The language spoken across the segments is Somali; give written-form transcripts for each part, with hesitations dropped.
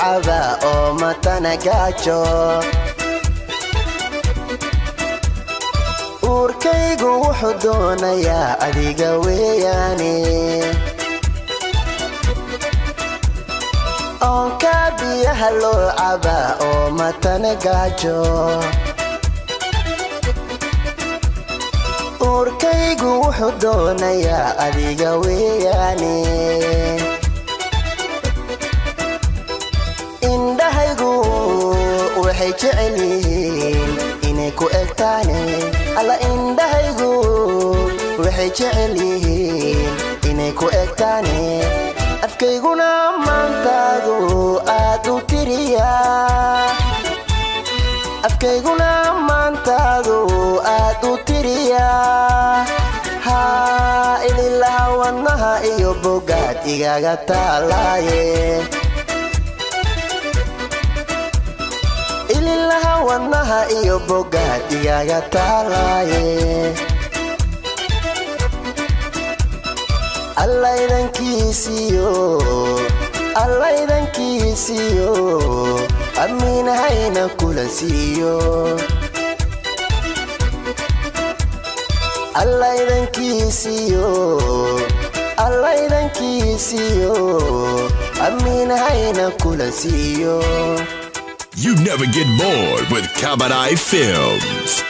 caba oo matana gaajo urkaygu wuxuu doonayaa adiga weeyaane onka biyaha loo caba oo matana gaajo urkaygu wuxuu doonayaa adiga weeyaane indhahaygu waxay jecel yihiin inay ku egtaane alla indhahaygu waxay jecel yihiin inay ku egtaane afkayguna maantaadu aad u tiriyaa afkayguna maantaadu aad u tiriyaa haa ililaha wadnaha iyo bogaad igaga taalaaye ililaha wadnaha iyo bogaad igaga taalaaye allaydankiisiyo amiinahayna kula siiyo allaydankiisiyo amiinahayna kula siiyo. You never get bored with Kabanai Films.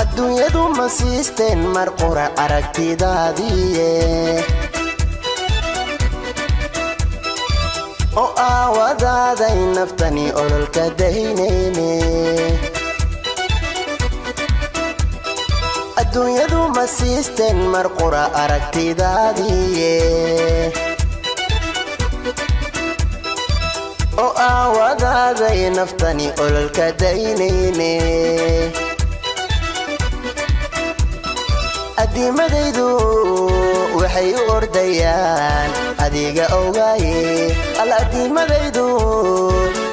adduunyadu ma siisteen mar qura aragtidaadiye oo aawadaaday naftani ololka daynayne adduunyadu ma siisteen mar qura aragtidaadiye oo aawadaaday naftani ololka daynayne adimadaydu waxay u ordayaan adiga ogaaye alla adimadaydu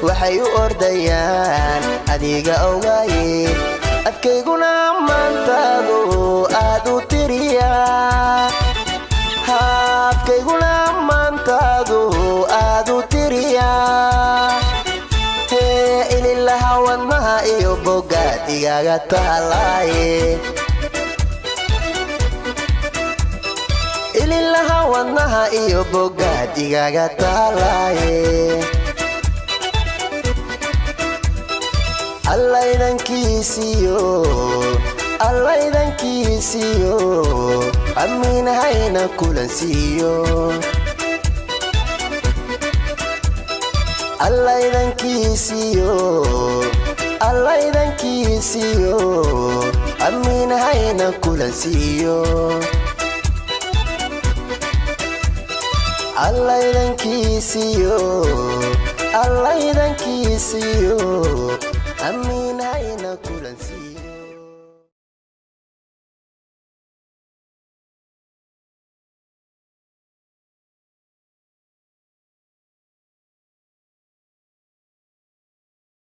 waxay u ordayaan adiga ogaaye afkayguna maantaadu aad u tiriyaa afkayguna maantaadu aad u tiriyaa hee ililaha wadnaha iyo bogaad igaga taalaaye ililaha wadnaha iyo bogaad igaga taalaaye allaydankiisiyo amiinahayna kula siiyo allaydankiisiyo amiinahayna kula siiyo allaydankiisiyo amiinahayna kula siiyo